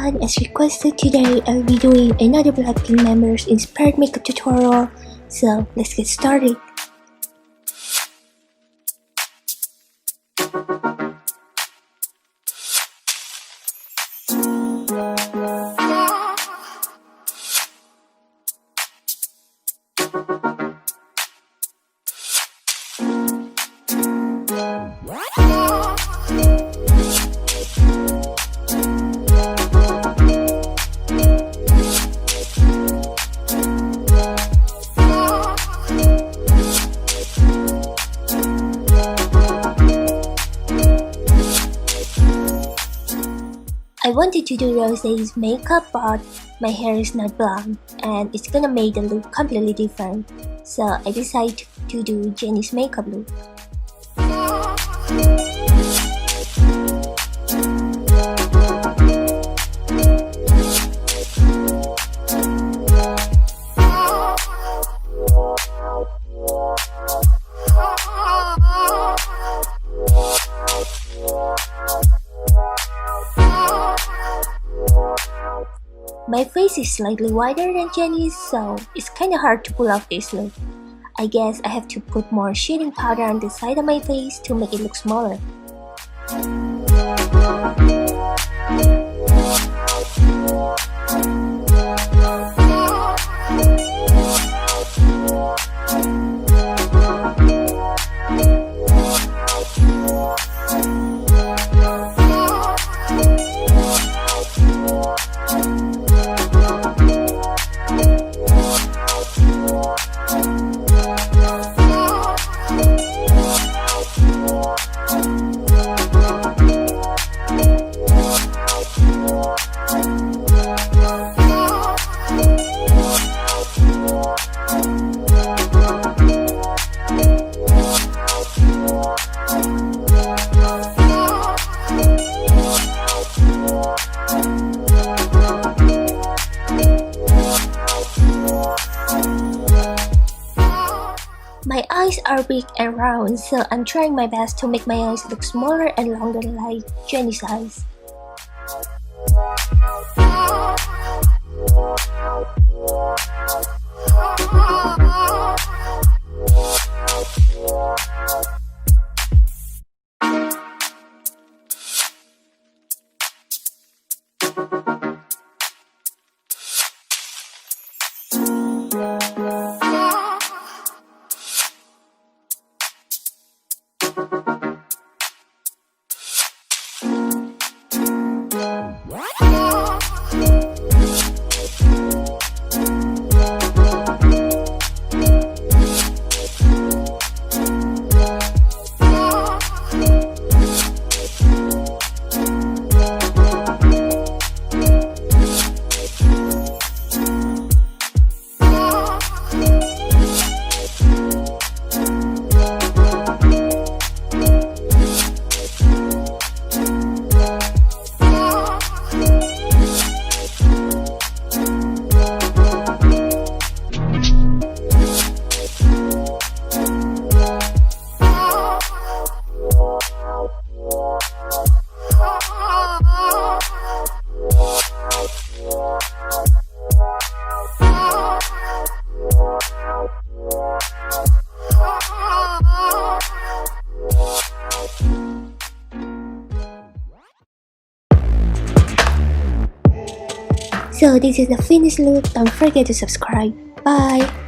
everyone, as requested today, I'll be doing another BLACKPINK members inspired makeup tutorial, so let's get started. I wanted to do Rose's makeup, but my hair is not blonde and it's gonna make the look completely different, so I decided to do Jennie's makeup look. My face is slightly wider than Jennie's, so it's kinda hard to pull off this look. I guess I have to put more shading powder on the side of my face to make it look smaller. My eyes are big and round, so I'm trying my best to make my eyes look smaller and longer like Jennie's eyes. So this is the finished look. Don't forget to subscribe. Bye!